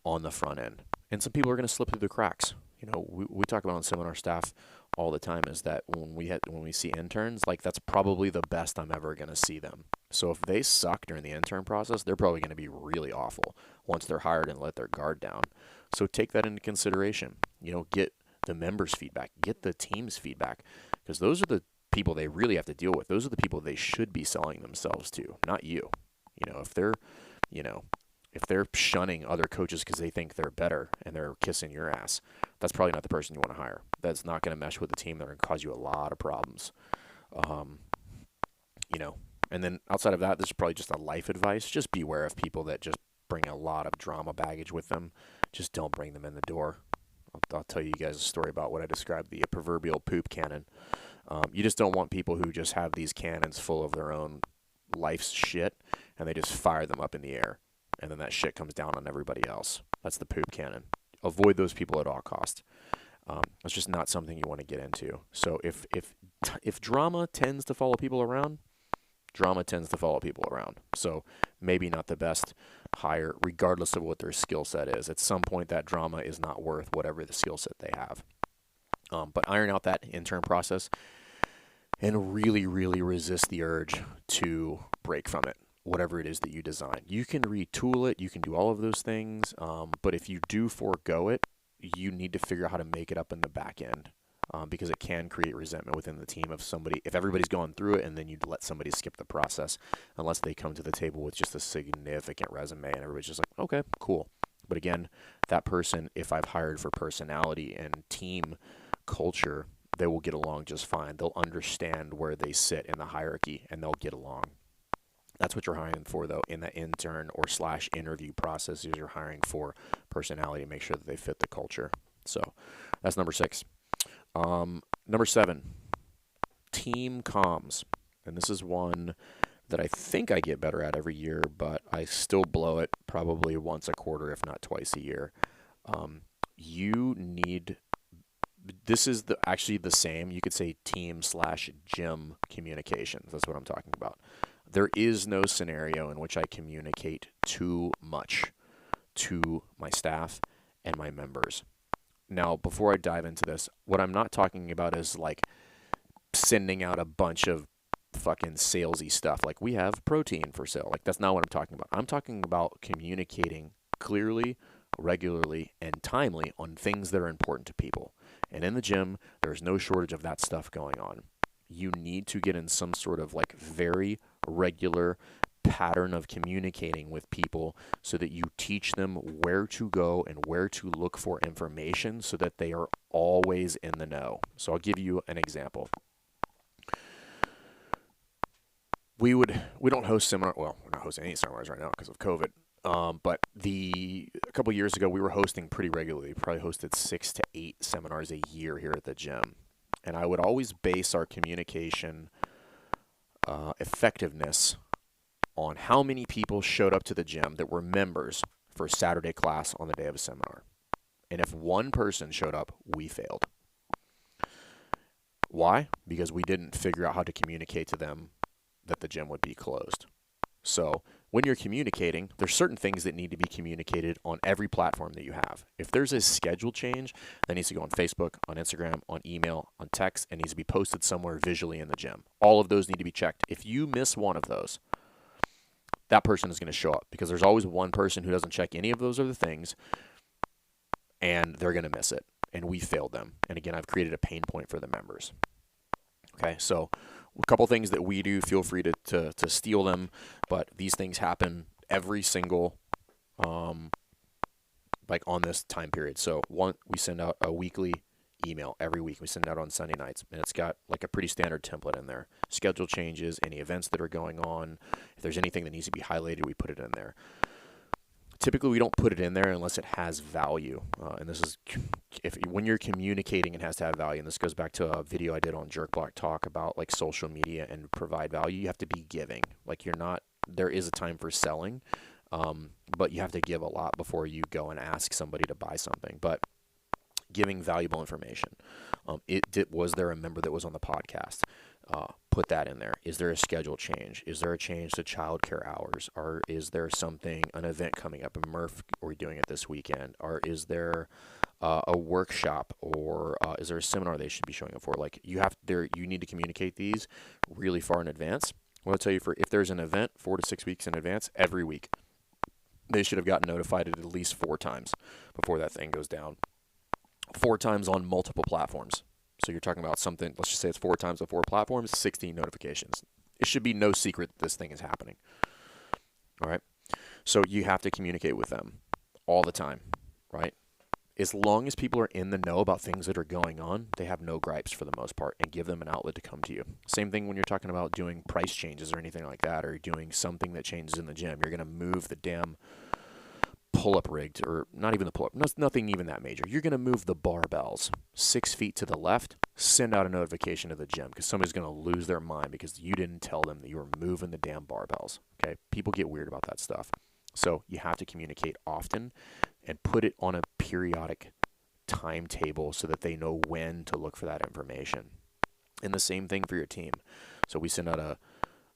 on the front end. And some people are going to slip through the cracks. We talk about on seminar staff all the time is that when we see interns, like, that's probably the best I'm ever going to see them. So if they suck during the intern process, they're probably going to be really awful once they're hired and let their guard down. So take that into consideration. Get the members' feedback, get the team's feedback, because those are the people they really have to deal with. Those are the people they should be selling themselves to, not you. If they're shunning other coaches because they think they're better and they're kissing your ass, that's probably not the person you want to hire. That's not going to mesh with the team. They're going to cause you a lot of problems. And then outside of that, this is probably just a life advice. Just beware of people that just bring a lot of drama baggage with them. Just don't bring them in the door. I'll tell you guys a story about what I described the proverbial poop cannon. You just don't want people who just have these cannons full of their own life's shit and they just fire them up in the air. And then that shit comes down on everybody else. That's the poop cannon. Avoid those people at all costs. It's just not something you want to get into. So if drama tends to follow people around, drama tends to follow people around. So maybe not the best hire, regardless of what their skill set is. At some point, that drama is not worth whatever the skill set they have. But iron out that intern process and really, really resist the urge to break from it, whatever it is that you design. You can retool it. You can do all of those things. But if you do forego it, you need to figure out how to make it up in the back end. Because it can create resentment within the team if everybody's going through it and then you let somebody skip the process unless they come to the table with just a significant resume and everybody's just like, okay, cool. But again, that person, if I've hired for personality and team culture, they will get along just fine. They'll understand where they sit in the hierarchy and they'll get along. That's what you're hiring for, though, in that intern or / interview process is you're hiring for personality to make sure that they fit the culture. So that's number 6. Number 7, team comms. And this is one that I think I get better at every year, but I still blow it probably once a quarter, if not twice a year. This is actually the same. You could say team / gym communications. That's what I'm talking about. There is no scenario in which I communicate too much to my staff and my members. Now, before I dive into this, what I'm not talking about is like sending out a bunch of fucking salesy stuff. Like, we have protein for sale. Like, that's not what I'm talking about. I'm talking about communicating clearly, regularly, and timely on things that are important to people. And in the gym, there's no shortage of that stuff going on. You need to get in some sort of like very regular pattern of communicating with people so that you teach them where to go and where to look for information so that they are always in the know. So I'll give you an example. We don't host seminars. Well, we're not hosting any seminars right now because of COVID. But a couple years ago, we were hosting pretty regularly. We probably hosted 6 to 8 seminars a year here at the gym. And I would always base our communication effectiveness on how many people showed up to the gym that were members for Saturday class on the day of a seminar. And if one person showed up, we failed. Why? Because we didn't figure out how to communicate to them that the gym would be closed. So when you're communicating, there's certain things that need to be communicated on every platform that you have. If there's a schedule change, that needs to go on Facebook, on Instagram, on email, on text, and needs to be posted somewhere visually in the gym. All of those need to be checked. If you miss one of those, that person is going to show up, because there's always one person who doesn't check any of those other things, and they're going to miss it. And we failed them. And again, I've created a pain point for the members. Okay, so a couple things that we do, feel free to steal them, but these things happen every single, like on this time period. So one, we send out a weekly email every week. We send it out on Sunday nights, and it's got like a pretty standard template in there. Schedule changes, any events that are going on. If there's anything that needs to be highlighted, we put it in there. Typically, we don't put it in there unless it has value. And this is when you're communicating, it has to have value. And this goes back to a video I did on Jerk Block Talk about like social media and provide value. You have to be giving. Like there is a time for selling, but you have to give a lot before you go and ask somebody to buy something. But giving valuable information. Was there a member that was on the podcast? Put that in there. Is there a schedule change? Is there a change to childcare hours? Or is there an event coming up in Murph? Are we doing it this weekend? Or is there a workshop? Or is there a seminar they should be showing up for? Like you need to communicate these really far in advance. Well, I'll tell you, if there's an event 4 to 6 weeks in advance, every week, they should have gotten notified at least 4 times before that thing goes down. 4 times on multiple platforms. So you're talking about something, let's just say it's 4 times on 4 platforms, 16 notifications. It should be no secret that this thing is happening. All right? So you have to communicate with them all the time, right? As long as people are in the know about things that are going on, they have no gripes for the most part, and give them an outlet to come to you. Same thing when you're talking about doing price changes or anything like that, or doing something that changes in the gym. You're going to move the damn pull-up rigged, or not even the pull-up, nothing even that major. You're going to move the barbells 6 feet to the left, send out a notification to the gym, because somebody's going to lose their mind because you didn't tell them that you were moving the damn barbells. Okay, people get weird about that stuff. So you have to communicate often and put it on a periodic timetable so that they know when to look for that information. And the same thing for your team. So we send out a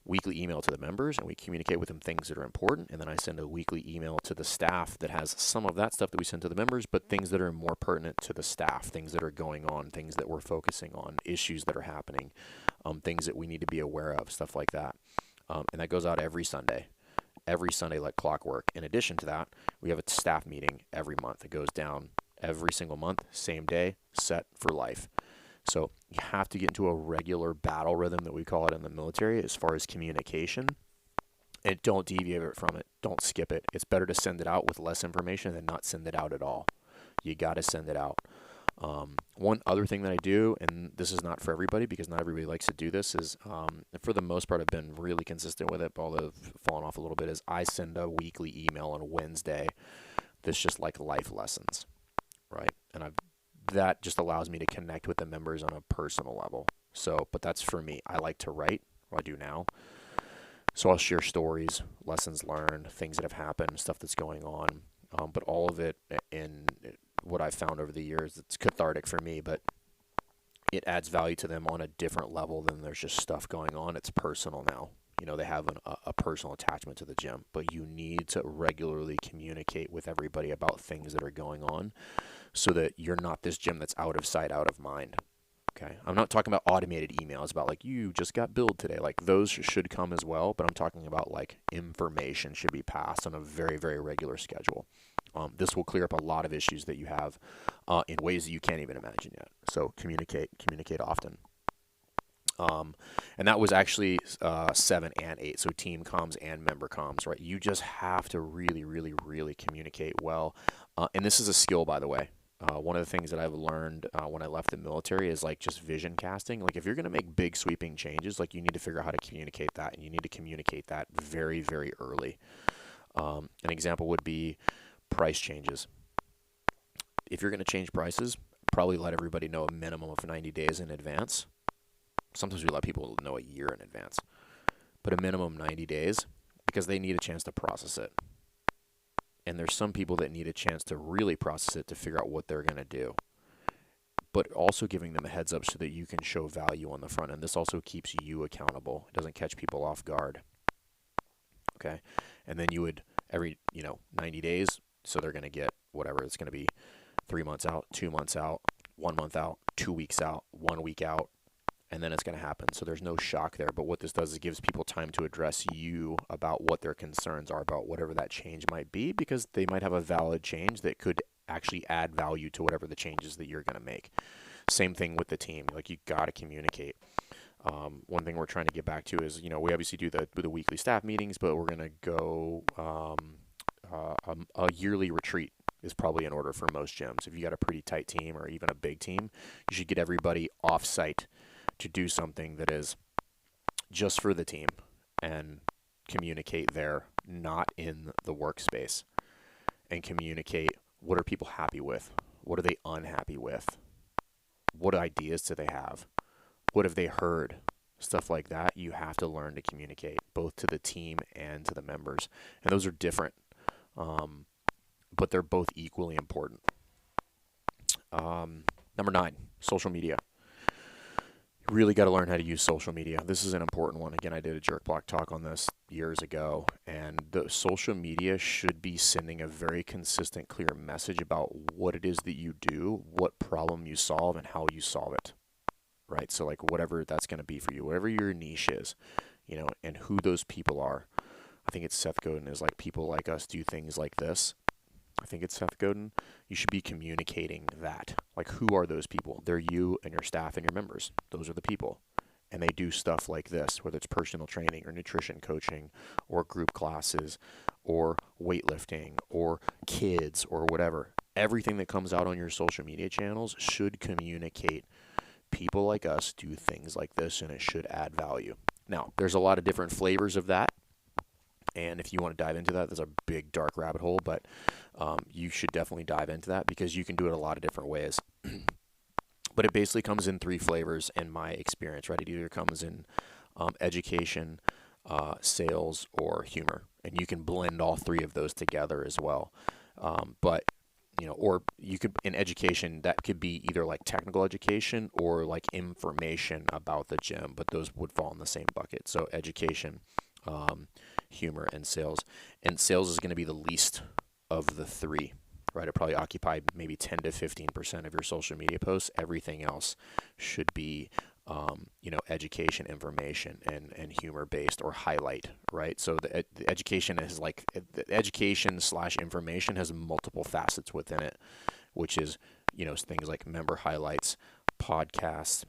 weekly email to the members, and we communicate with them things that are important, and then I send a weekly email to the staff that has some of that stuff that we send to the members, but things that are more pertinent to the staff, things that are going on, things that we're focusing on, issues that are happening, things that we need to be aware of, stuff like that. And that goes out every Sunday like clockwork. In addition to that, we have a staff meeting every month. It goes down every single month, same day, set for life. So you have to get into a regular battle rhythm that we call it in the military as far as communication, and don't deviate from it. Don't skip it. It's better to send it out with less information than not send it out at all. You got to send it out. One other thing that I do, and this is not for everybody because not everybody likes to do this, is for the most part I've been really consistent with it, although I've fallen off a little bit, is I send a weekly email on Wednesday that's just like life lessons, right? And that just allows me to connect with the members on a personal level. So, but that's for me. I like to write, what I do now. So I'll share stories, lessons learned, things that have happened, stuff that's going on. But all of it, in what I've found over the years, it's cathartic for me, but it adds value to them on a different level than there's just stuff going on. It's personal now. You know, they have a personal attachment to the gym, but you need to regularly communicate with everybody about things that are going on so that you're not this gym that's out of sight, out of mind. Okay, I'm not talking about automated emails about like, you just got billed today. Like those should come as well, but I'm talking about like information should be passed on a very, very regular schedule. This will clear up a lot of issues that you have in ways that you can't even imagine yet. So communicate often. And that was actually 7 and 8, so team comms and member comms, right? You just have to really, really, really communicate well. And this is a skill, by the way. One of the things that I've learned when I left the military is like just vision casting. Like if you're going to make big sweeping changes, like you need to figure out how to communicate that, and you need to communicate that very, very early. An example would be price changes. If you're going to change prices, probably let everybody know a minimum of 90 days in advance. Sometimes we let people know a year in advance, but a minimum 90 days because they need a chance to process it. And there's some people that need a chance to really process it to figure out what they're going to do. but also giving them a heads up so that you can show value on the front end. This also keeps you accountable. It doesn't catch people off guard. Okay. And then you would every, 90 days, so they're going to get whatever it's going to be, 3 months out, 2 months out, 1 month out, 2 weeks out, 1 week out, and then it's going to happen. So there's no shock there. But what this does is it gives people time to address you about what their concerns are about whatever that change might be, because they might have a valid change that could actually add value to whatever the changes that you're going to make. Same thing with the team. Like, you got to communicate. One thing we're trying to get back to is, we obviously do the weekly staff meetings, but we're going to go a yearly retreat is probably in order for most gyms. If you got a pretty tight team or even a big team, you should get everybody off-site to do something that is just for the team and communicate there, not in the workspace, and communicate what are people happy with, what are they unhappy with, what ideas do they have, what have they heard, stuff like that. You have to learn to communicate both to the team and to the members, and those are different, but they're both equally important. Number 9, social media. You really got to learn how to use social media. This is an important one. Again, I did a jerk block talk on this years ago, and the social media should be sending a very consistent, clear message about what it is that you do, what problem you solve, and how you solve it, right? So like whatever that's going to be for you, whatever your niche is, and who those people are. I think it's Seth Godin is like, people like us do things like this. I think it's Seth Godin. You should be communicating that. Like, who are those people? They're you and your staff and your members. Those are the people. And they do stuff like this, whether it's personal training or nutrition coaching or group classes or weightlifting or kids or whatever. Everything that comes out on your social media channels should communicate people like us do things like this, and it should add value. Now, there's a lot of different flavors of that. And if you want to dive into that, there's a big dark rabbit hole, but you should definitely dive into that because you can do it a lot of different ways. But it basically comes in 3 flavors in my experience, right? It either comes in education, sales, or humor. And you can blend all 3 of those together as well. But, or you could, in education, that could be either like technical education or like information about the gym, but those would fall in the same bucket. So education, humor, and sales. And sales is going to be the least of the 3, right? It probably occupied maybe 10 to 15% of your social media posts. Everything else should be, education, information, and humor based or highlight, right? So the education is like, the education / information has multiple facets within it, which is, things like member highlights, podcasts,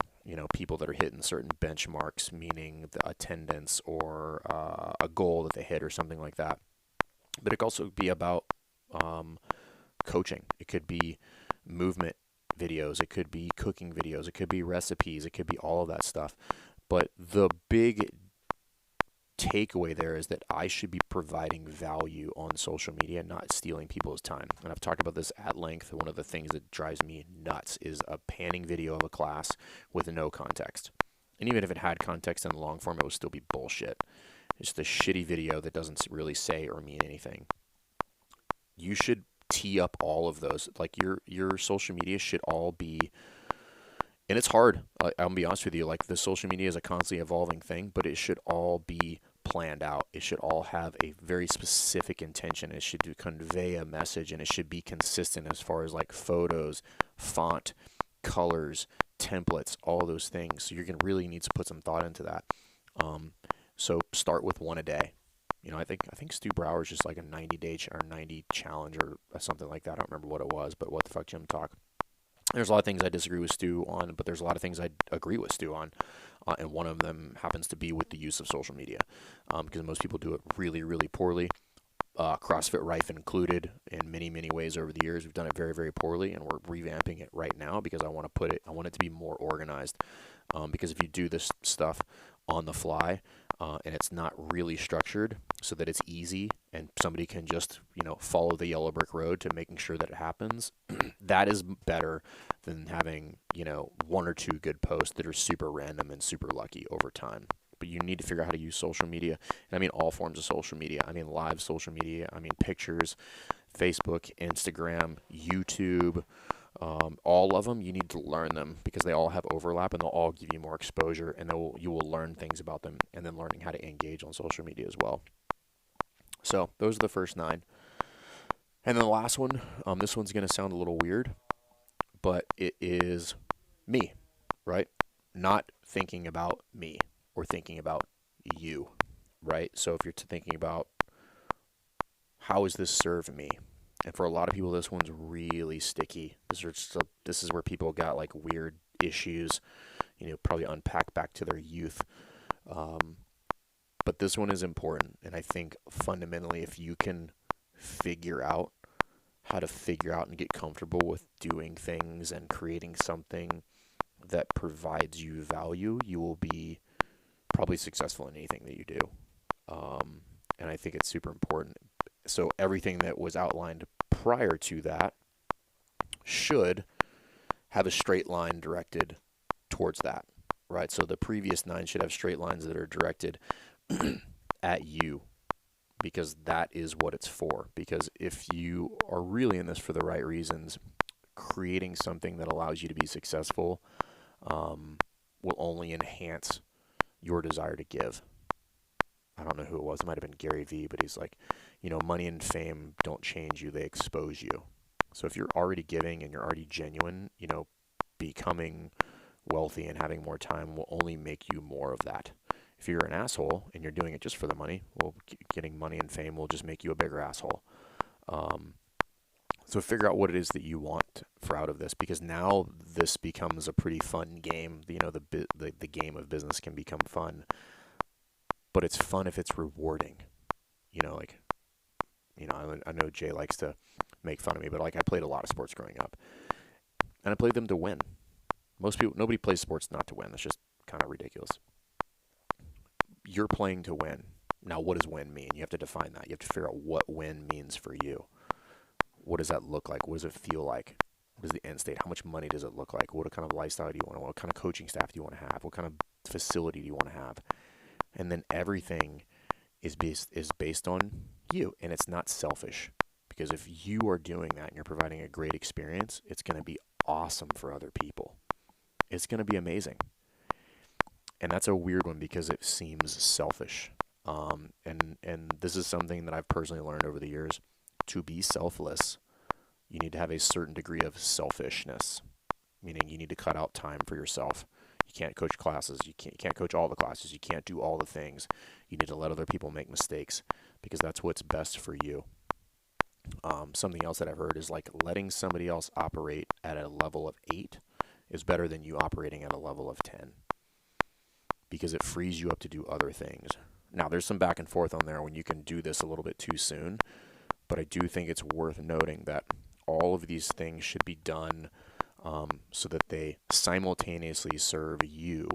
people that are hitting certain benchmarks, meaning the attendance or a goal that they hit or something like that. But it could also be about coaching. It could be movement videos. It could be cooking videos. It could be recipes. It could be all of that stuff. But the big takeaway there is that I should be providing value on social media, not stealing people's time. And I've talked about this at length. One of the things that drives me nuts is a panning video of a class with no context. And even if it had context in the long form, it would still be bullshit. It's just a shitty video that doesn't really say or mean anything. You should tee up all of those. Like your social media should all be, and it's hard. I'll be honest with you. Like, the social media is a constantly evolving thing, but it should all be planned out. It should all have a very specific intention. It should convey a message, and it should be consistent as far as like photos, font, colors, templates, all those things. So you're going to really need to put some thought into that. So start with 1 a day. I think Stu Brower's just like a 90-day or 90 challenge or something like that. I don't remember what it was, but what the fuck, Gym Talk. There's a lot of things I disagree with Stu on, but there's a lot of things I agree with Stu on. And one of them happens to be with the use of social media, because most people do it really, really poorly. CrossFit Rife included in many, many ways over the years. We've done it very, very poorly, and we're revamping it right now because I want it to be more organized. Because if you do this stuff on the fly, and it's not really structured so that it's easy and somebody can just, follow the yellow brick road to making sure that it happens, that is better than having, 1 or 2 good posts that are super random and super lucky over time. But you need to figure out how to use social media. And I mean all forms of social media. I mean live social media. I mean pictures, Facebook, Instagram, YouTube, All of them, you need to learn them because they all have overlap and they'll all give you more exposure, and you will learn things about them, and then learning how to engage on social media as well. So those are the first 9. And then the last one, this one's going to sound a little weird, but it is me, right? Not thinking about me or thinking about you, right? So if you're thinking about how is this serve me? And for a lot of people, this one's really sticky. This is where people got like weird issues, probably unpack back to their youth. But this one is important. And I think fundamentally, if you can figure out how to figure out and get comfortable with doing things and creating something that provides you value, you will be probably successful in anything that you do. And I think it's super important. So everything that was outlined prior to that should have a straight line directed towards that, right? So the previous 9 should have straight lines that are directed at you, because that is what it's for. Because if you are really in this for the right reasons, creating something that allows you to be successful will only enhance your desire to give. I don't know who it was. It might have been Gary Vee, but he's like, money and fame don't change you, they expose you. So if you're already giving and you're already genuine, becoming wealthy and having more time will only make you more of that. If you're an asshole and you're doing it just for the money, well, getting money and fame will just make you a bigger asshole. So figure out what it is that you want for out of this, because now this becomes a pretty fun game. The game of business can become fun, but it's fun if it's rewarding. I know Jay likes to make fun of me, but I played a lot of sports growing up, and I played them to win. Nobody plays sports not to win. That's just kind of ridiculous. You're playing to win. Now, what does win mean? You have to define that. You have to figure out what win means for you. What does that look like? What does it feel like? What is the end state? How much money does it look like? What kind of lifestyle do you want? What kind of coaching staff do you want to have? What kind of facility do you want to have? And then everything is based on you, and it's not selfish, because if you are doing that and you're providing a great experience, it's going to be awesome for other people. It's going to be amazing. And that's a weird one because it seems selfish. And this is something that I've personally learned over the years. To be selfless, you need to have a certain degree of selfishness, meaning you need to cut out time for yourself. You can't coach classes. You can't coach all the classes. You can't do all the things. You need to let other people make mistakes, because that's what's best for you. Something else that I've heard is like letting somebody else operate at a level of 8 is better than you operating at a level of 10, because it frees you up to do other things. Now, there's some back and forth on there when you can do this a little bit too soon, but I do think it's worth noting that all of these things should be done so that they simultaneously serve you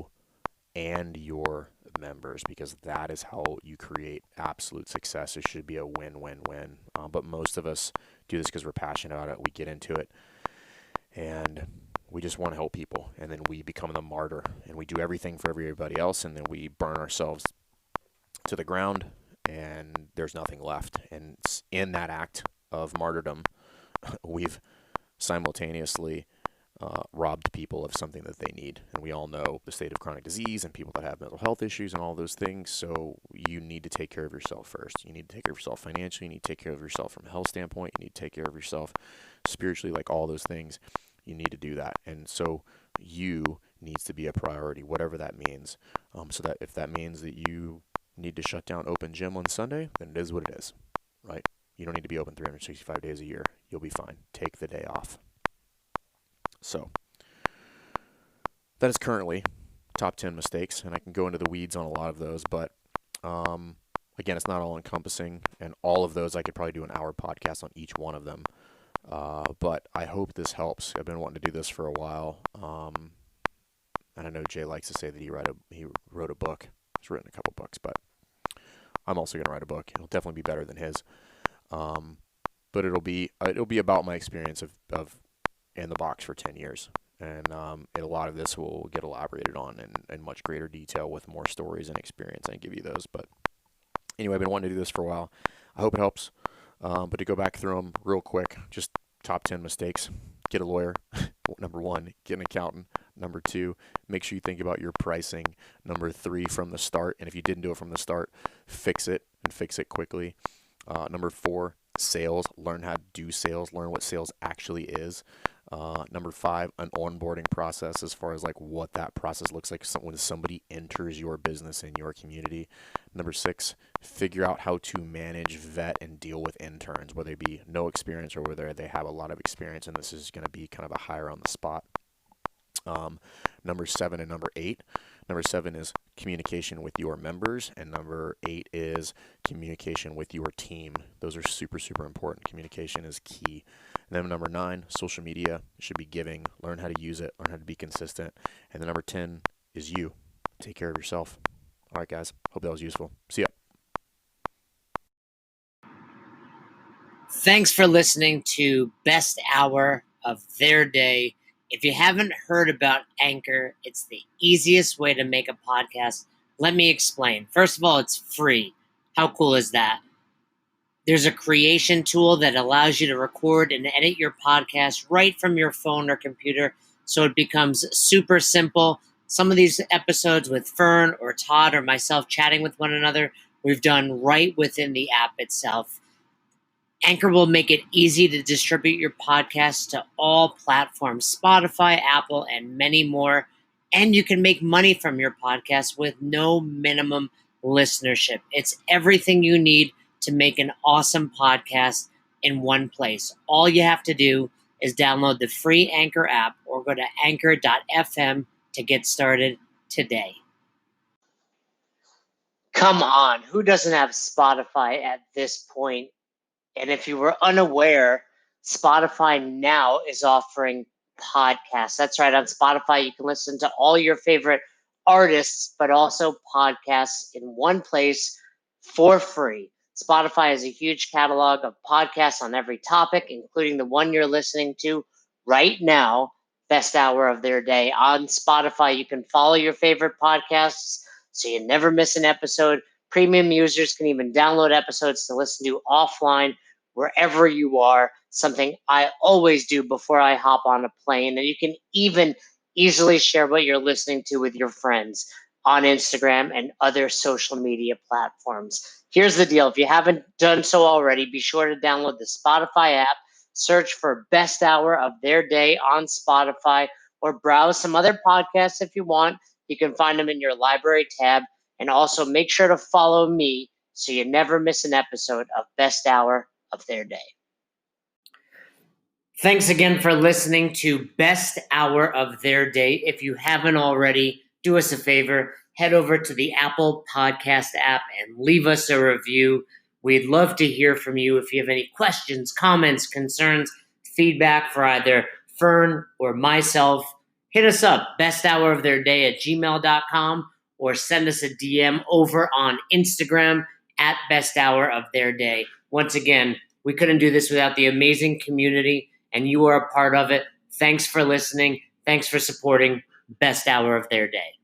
and your members, because that is how you create absolute success. It should be a win-win-win. But most of us do this because we're passionate about it. We get into it, and we just want to help people, and then we become the martyr, and we do everything for everybody else, and then we burn ourselves to the ground, and there's nothing left. And in that act of martyrdom, we've simultaneously robbed people of something that they need. And we all know the state of chronic disease and people that have mental health issues and all those things. So you need to take care of yourself first. You need to take care of yourself financially. You need to take care of yourself from a health standpoint. You need to take care of yourself spiritually, like all those things. You need to do that. And so you needs to be a priority, whatever that means. So that if that means that you need to shut down open gym on Sunday, then it is what it is, right? You don't need to be open 365 days a year. You'll be fine. Take the day off. So that is currently top 10 mistakes, and I can go into the weeds on a lot of those, but again, it's not all encompassing, and all of those I could probably do an hour podcast on each one of them. But I hope this helps. I've been wanting to do this for a while, and I know Jay likes to say that he wrote a book. He's written a couple books, but I'm also going to write a book. It'll definitely be better than his, but it'll be about my experience of in the box for 10 years. And a lot of this will get elaborated on in much greater detail with more stories and experience. I can give you those. But anyway, I've been wanting to do this for a while. I hope it helps. But to go back through them real quick, just top 10 mistakes. get a lawyer. Number 1, get an accountant. Number 2, make sure you think about your pricing. Number 3, from the start, and if you didn't do it from the start, fix it and fix it quickly. Number 4, sales. Learn how to do sales. Learn what sales actually is. Number 5, an onboarding process, as far as like what that process looks like when somebody enters your business in your community. Number 6, figure out how to manage, vet, and deal with interns, whether they be no experience or whether they have a lot of experience, and this is going to be kind of a hire on the spot. Number 7 and number 8. Number 7 is communication with your members, and number 8 is communication with your team. Those are super, super important. Communication is key. And then number 9, social media should be giving. Learn how to use it. Learn how to be consistent. And then number 10 is you. Take care of yourself. All right, guys. Hope that was useful. See ya. Thanks for listening to Best Hour of Their Day. If you haven't heard about Anchor, it's the easiest way to make a podcast. Let me explain. First of all, it's free. How cool is that? There's a creation tool that allows you to record and edit your podcast right from your phone or computer, so it becomes super simple. Some of these episodes with Fern or Todd or myself chatting with one another, we've done right within the app itself. Anchor will make it easy to distribute your podcast to all platforms, Spotify, Apple, and many more. And you can make money from your podcast with no minimum listenership. It's everything you need to make an awesome podcast in one place. All you have to do is download the free Anchor app or go to anchor.fm to get started today. Come on, who doesn't have Spotify at this point? And if you were unaware, Spotify now is offering podcasts. That's right. On Spotify, you can listen to all your favorite artists, but also podcasts in one place for free. Spotify has a huge catalog of podcasts on every topic, including the one you're listening to right now, Best Hour of Their Day. On Spotify, you can follow your favorite podcasts so you never miss an episode. Premium users can even download episodes to listen to offline wherever you are, something I always do before I hop on a plane. And you can even easily share what you're listening to with your friends on Instagram and other social media platforms. Here's the deal. If you haven't done so already, be sure to download the Spotify app, search for Best Hour of Their Day on Spotify, or browse some other podcasts if you want. You can find them in your library tab. And also make sure to follow me so you never miss an episode of Best Hour of Their Day. Thanks again for listening to Best Hour of Their Day. If you haven't already, do us a favor, head over to the Apple Podcast app and leave us a review. We'd love to hear from you. If you have any questions, comments, concerns, feedback for either Fern or myself, hit us up, besthouroftheirday@gmail.com, or send us a DM over on Instagram at Best Hour of Their Day. Once again, we couldn't do this without the amazing community, and you are a part of it. Thanks for listening. Thanks for supporting Best Hour of Their Day.